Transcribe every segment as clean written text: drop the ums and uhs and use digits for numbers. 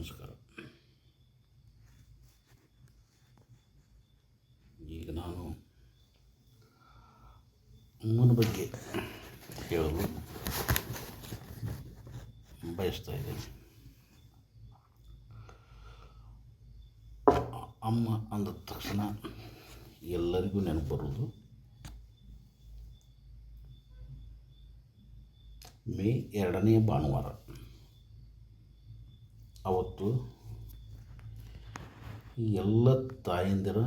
ನಮಸ್ಕಾರ. ಈಗ ನಾನು ಅಮ್ಮನ ಬಗ್ಗೆ ಹೇಳಲು ಬಯಸ್ತಾ ಇದ್ದೇನೆ. ಅಮ್ಮ ಅಂದ ತಕ್ಷಣ ಎಲ್ಲರಿಗೂ ನೆನಪು ಬರುವುದು ಮೇ 2ನೇ ಭಾನುವಾರ. ಅವತ್ತು ಎಲ್ಲ ತಾಯಂದಿರ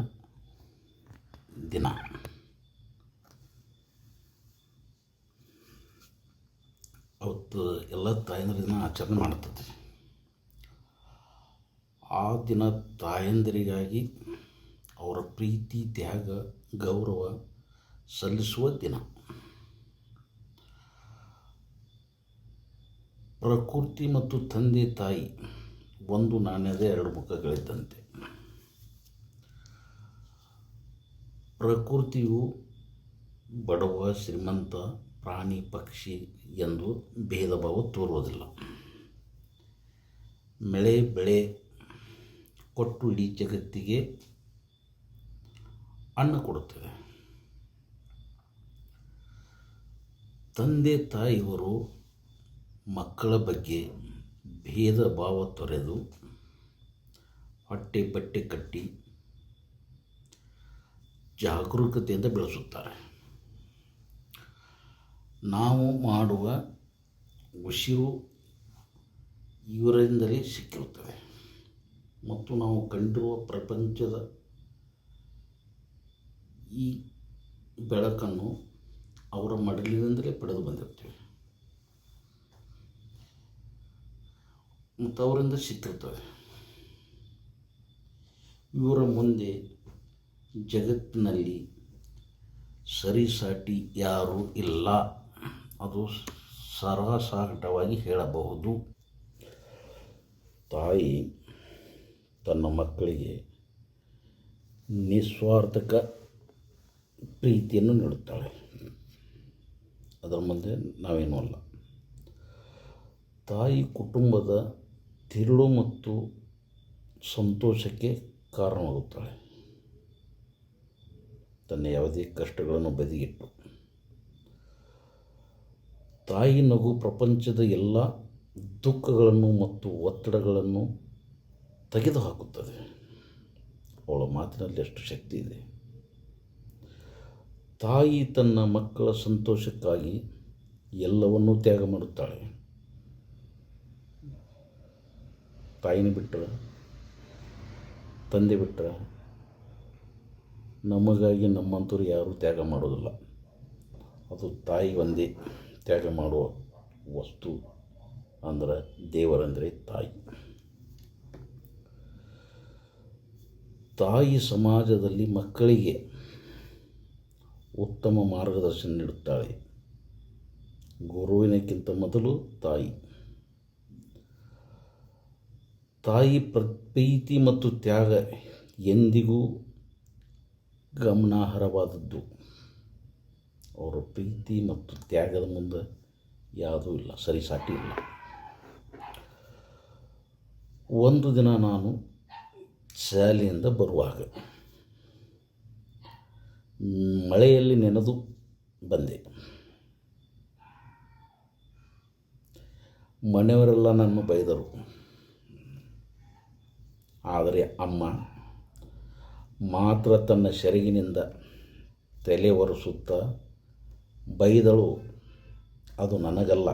ದಿನ. ಅವತ್ತು ಎಲ್ಲ ತಾಯಂದಿರ ದಿನ ಆಚರಣೆ ಮಾಡ್ತದೆ. ಆ ದಿನ ತಾಯಂದಿರಿಗಾಗಿ ಅವರ ಪ್ರೀತಿ, ತ್ಯಾಗ, ಗೌರವ ಸಲ್ಲಿಸುವ ದಿನ. ಪ್ರಕೃತಿ ಮತ್ತು ತಂದೆ ತಾಯಿ ಒಂದು ನಾಣ್ಯದ ಎರಡು ಮುಖಗಳಿದ್ದಂತೆ. ಪ್ರಕೃತಿಯು ಬಡವ, ಶ್ರೀಮಂತ, ಪ್ರಾಣಿ, ಪಕ್ಷಿ ಎಂದು ಭೇದ ಭಾವ ತೋರುವುದಿಲ್ಲ. ಮಳೆ ಬೆಳೆ ಕೊಟ್ಟು ಇಡೀ ಜಗತ್ತಿಗೆ ಅನ್ನ ಕೊಡುತ್ತದೆ. ತಂದೆ ತಾಯಿಯವರು ಮಕ್ಕಳ ಬಗ್ಗೆ ಭೇದ ಭಾವ ತೊರೆದು ಹೊಟ್ಟೆ ಬಟ್ಟೆ ಕಟ್ಟಿ ಜಾಗರೂಕತೆಯಿಂದ ಬೆಳೆಸುತ್ತಾರೆ. ನಾವು ಮಾಡುವ ಉಸಿರು ಇವರಿಂದಲೇ ಸಿಕ್ಕಿರುತ್ತದೆ ಮತ್ತು ನಾವು ಕಂಡಿರುವ ಪ್ರಪಂಚದ ಈ ಬೆಳಕನ್ನು ಅವರ ಮಡಲಿನಿಂದಲೇ ಪಡೆದು ಬಂದಿರ್ತೇವೆ ಮತ್ತು ಅವರಿಂದ ಸಿಕ್ಕಿರ್ತವೆ. ಇವರ ಮುಂದೆ ಜಗತ್ತಿನಲ್ಲಿ ಸರಿಸಾಟಿ ಯಾರೂ ಇಲ್ಲ, ಅದು ಸರಾಸಗಟವಾಗಿ ಹೇಳಬಹುದು. ತಾಯಿ ತನ್ನ ಮಕ್ಕಳಿಗೆ ನಿಸ್ವಾರ್ಥಕ ಪ್ರೀತಿಯನ್ನು ನೀಡುತ್ತಾಳೆ. ಅದರ ಮುಂದೆ ನಾವೇನೂ ಅಲ್ಲ. ತಾಯಿ ಕುಟುಂಬದ ತಿರುಳು ಮತ್ತು ಸಂತೋಷಕ್ಕೆ ಕಾರಣವಾಗುತ್ತಾಳೆ. ತನ್ನ ಯಾವುದೇ ಕಷ್ಟಗಳನ್ನು ಬದಿಗಿಟ್ಟು ತಾಯಿ ನಗು ಪ್ರಪಂಚದ ಎಲ್ಲ ದುಃಖಗಳನ್ನು ಮತ್ತು ಒತ್ತಡಗಳನ್ನು ತೆಗೆದುಹಾಕುತ್ತದೆ. ಅವಳ ಮಾತಿನಲ್ಲಿ ಎಷ್ಟು ಶಕ್ತಿ ಇದೆ. ತಾಯಿ ತನ್ನ ಮಕ್ಕಳ ಸಂತೋಷಕ್ಕಾಗಿ ಎಲ್ಲವನ್ನೂ ತ್ಯಾಗ ಮಾಡುತ್ತಾಳೆ. ತಾಯಿನ ಬಿಟ್ಟರೆ, ತಂದೆ ಬಿಟ್ಟರೆ ನಮಗಾಗಿ ನಮ್ಮಂಥವ್ರು ಯಾರೂ ತ್ಯಾಗ ಮಾಡೋದಿಲ್ಲ. ಅದು ತಾಯಿ ಒಂದೇ ತ್ಯಾಗ ಮಾಡುವ ವಸ್ತು. ಅಂದರೆ ದೇವರಂದರೆ ತಾಯಿ. ತಾಯಿ ಸಮಾಜದಲ್ಲಿ ಮಕ್ಕಳಿಗೆ ಉತ್ತಮ ಮಾರ್ಗದರ್ಶನ ನೀಡುತ್ತಾಳೆ. ಗುರುವಿನಕ್ಕಿಂತ ಮೊದಲು ತಾಯಿ. ತಾಯಿ ಪ್ರೀತಿ ಮತ್ತು ತ್ಯಾಗ ಎಂದಿಗೂ ಗಮನಾರ್ಹವಾದದ್ದು. ಅವರ ಪ್ರೀತಿ ಮತ್ತು ತ್ಯಾಗದ ಮುಂದೆ ಯಾವುದೂ ಇಲ್ಲ, ಸರಿಸಾಟಿ ಇಲ್ಲ. ಒಂದು ದಿನ ನಾನು ಶಾಲೆಯಿಂದ ಬರುವಾಗ ಮಳೆಯಲ್ಲಿ ನೆನೆದು ಬಂದೆ. ಮನೆಯವರೆಲ್ಲ ನನ್ನ ಬೈದರು. ಆದರೆ ಅಮ್ಮ ಮಾತ್ರ ತನ್ನ ಸೆರಗಿನಿಂದ ತಲೆ ಒರೆಸುತ್ತಾ ಬೈದಳು. ಅದು ನನಗಲ್ಲ,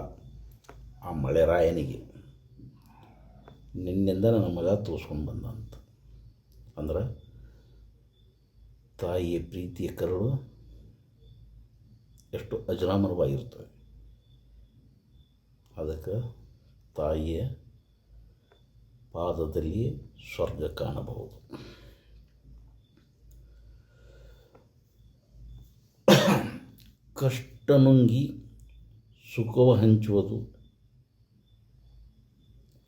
ಆ ಮಳೆರಾಯನಿಗೆ. ನಿನ್ನಿಂದ ನನ್ನ ಮಗ ತೋರಿಸ್ಕೊಂಡು ಬಂದ ಅಂತ. ಅಂದ್ರೆ ತಾಯಿಯ ಪ್ರೀತಿಯ ಕರುಳು ಎಷ್ಟು ಅಜರಾಮರವಾಗಿರ್ತವೆ. ಅದಕ್ಕೆ ತಾಯಿಯ ಪಾದದಲ್ಲಿ ಸ್ವರ್ಗ ಕಾಣಬಹುದು. ಕಷ್ಟ ನುಂಗಿ ಸುಖವ ಹಂಚುವುದು.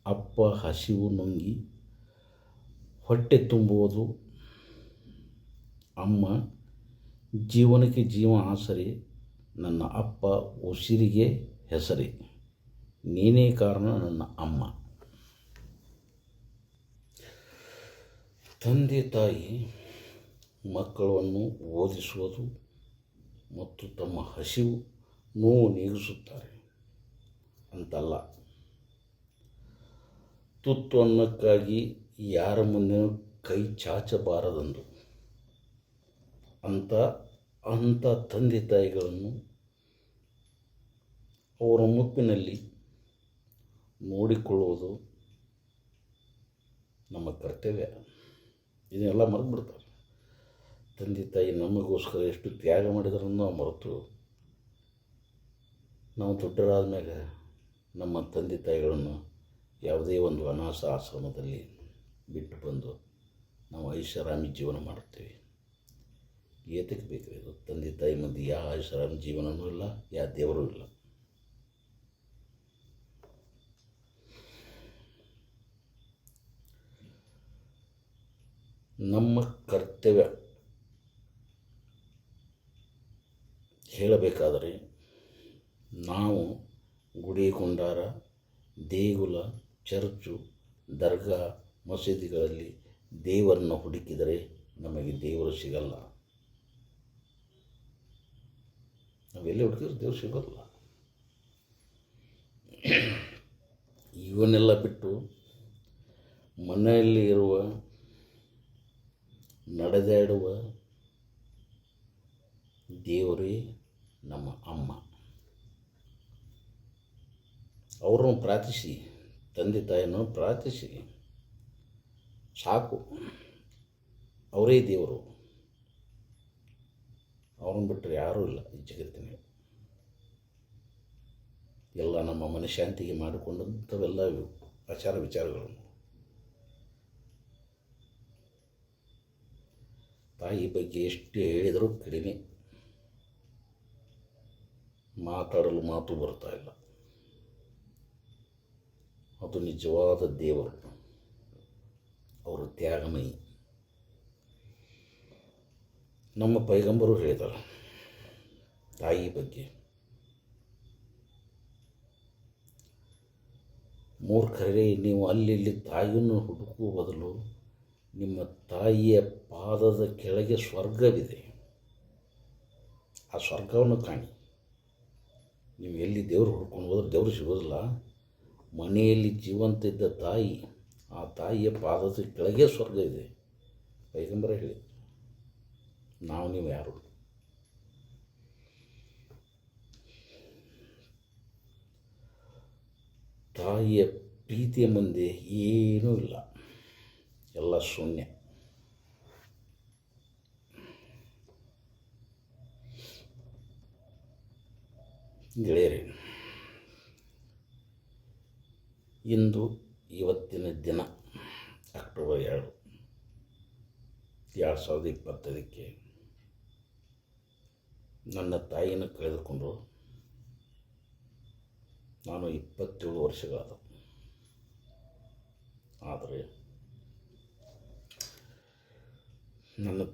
ಅಪ್ಪ ಹಸಿವು ನುಂಗಿ ಹೊಟ್ಟೆ ತುಂಬುವುದು. ಅಮ್ಮ ಜೀವನಕ್ಕೆ ಜೀವ ಆಸರೆ. ನನ್ನ ಅಪ್ಪ ಉಸಿರಿಗೆ ಹೆಸರೇ. ನೀನೇ ಕಾರಣ ನನ್ನ ಅಮ್ಮ. ತಂದೆ ತಾಯಿ ಮಕ್ಕಳನ್ನು ಓದಿಸುವುದು ಮತ್ತು ತಮ್ಮ ಹಸಿವು ನೋವು ನೀಗಿಸುತ್ತಾರೆ ಅಂತಲ್ಲ. ತುತ್ತು ಅನ್ನಕ್ಕಾಗಿ ಯಾರ ಮುಂದೆ ಕೈ ಚಾಚಬಾರದೆಂದು ಅಂಥ ತಂದೆ ತಾಯಿಗಳನ್ನು ಅವರ ಮುಪ್ಪಿನಲ್ಲಿ ನೋಡಿಕೊಳ್ಳುವುದು ನಮ್ಮ ಕರ್ತವ್ಯ. ಇದನ್ನೆಲ್ಲ ಮರೆತುಬಿಡ್ತಾರೆ. ತಂದೆ ತಾಯಿ ನಮಗೋಸ್ಕರ ಎಷ್ಟು ತ್ಯಾಗ ಮಾಡಿದ್ರನ್ನು ಮರೆತು ನಾವು ದೊಡ್ಡರಾದ ಮೇಲೆ ನಮ್ಮ ತಂದೆ ತಾಯಿಗಳನ್ನು ಯಾವುದೇ ಒಂದು ಅನಾಥ ಆಶ್ರಮದಲ್ಲಿ ಬಿಟ್ಟು ಬಂದು ನಾವು ಐಷಾರಾಮಿ ಜೀವನ ಮಾಡುತ್ತೇವೆ. ಏತಕ್ಕೆ ಬೇಕು ಇದು? ತಂದೆ ತಾಯಿ ಮಂದಿ ಯಾವ ಐಷಾರಾಮಿ ಜೀವನವೂ ಇಲ್ಲ, ಯಾವ ದೇವರೂ ಇಲ್ಲ. ನಮ್ಮ ಕರ್ತವ್ಯ ಹೇಳಬೇಕಾದರೆ ನಾವು ಗುಡಿ ಕೊಂಡಾರ, ದೇಗುಲ, ಚರ್ಚು, ದರ್ಗಾ, ಮಸೀದಿಗಳಲ್ಲಿ ದೇವರನ್ನು ಹುಡುಕಿದರೆ ನಮಗೆ ದೇವರು ಸಿಗಲ್ಲ. ನಾವೆಲ್ಲಿ ಹುಡುಕಿದ್ರೆ ದೇವರು ಸಿಗೋಲ್ಲ. ಇವನ್ನೆಲ್ಲ ಬಿಟ್ಟು ಮನೆಯಲ್ಲಿ ಇರುವ, ನಡೆದಾಡುವ ದೇವರೇ ನಮ್ಮ ಅಮ್ಮ. ಅವ್ರನ್ನು ಪ್ರಾರ್ಥಿಸಿ, ತಂದೆ ತಾಯಿಯನ್ನು ಪ್ರಾರ್ಥಿಸಿ ಸಾಕು. ಅವರೇ ದೇವರು. ಅವ್ರನ್ನ ಬಿಟ್ಟರೆ ಯಾರೂ ಇಲ್ಲ ಈ ಜಗತ್ತಿನಲ್ಲಿ. ಎಲ್ಲ ನಮ್ಮ ಮನಃಶಾಂತಿಗೆ ಮಾಡಿಕೊಂಡಂಥವೆಲ್ಲ ಆಚಾರ ವಿಚಾರಗಳನ್ನು. ತಾಯಿ ಬಗ್ಗೆ ಎಷ್ಟು ಹೇಳಿದರೂ ಕಡಿಮೆ. ಮಾತಾಡಲು ಮಾತು ಬರ್ತಾ ಇಲ್ಲ. ಅದು ನಿಜವಾದ ದೇವರು. ಅವರು ತ್ಯಾಗಮಯಿ. ನಮ್ಮ ಪೈಗಂಬರು ಹೇಳಿದ್ದಾರೆ ತಾಯಿ ಬಗ್ಗೆ, ಮೂರ್ಖರೇ, ನೀವು ಅಲ್ಲಿ ತಾಯಿಯನ್ನು ಹುಡುಕುವ ಬದಲು ನಿಮ್ಮ ತಾಯಿಯ ಪಾದದ ಕೆಳಗೆ ಸ್ವರ್ಗವಿದೆ, ಆ ಸ್ವರ್ಗವನ್ನು ಕಾಣಿ. ನೀವು ಎಲ್ಲಿ ದೇವರು ಹುಡ್ಕೊಂಡು ಹೋದ್ರೆ ದೇವರು ಸಿಗೋದಿಲ್ಲ. ಮನೆಯಲ್ಲಿ ಜೀವಂತ ಇದ್ದ ತಾಯಿ, ಆ ತಾಯಿಯ ಪಾದದ ಕೆಳಗೆ ಸ್ವರ್ಗ ಇದೆ. ಪೈಗಂಬರ ಹೇಳಿ. ನೀವು ಯಾರು? ತಾಯಿಯ ಪ್ರೀತಿಯ ಮುಂದೆ ಏನೂ ಇಲ್ಲ, ಎಲ್ಲ ಶೂನ್ಯ. ಗೆಳೆಯರೇ, ಇವತ್ತಿನ ದಿನ ಅಕ್ಟೋಬರ್ 2, 2025 ನನ್ನ ತಾಯಿಯನ್ನು ಕಳೆದುಕೊಂಡು ನಾನು 27 ವರ್ಷಗಳಾದವು. ಆದರೆ ನನ್ನ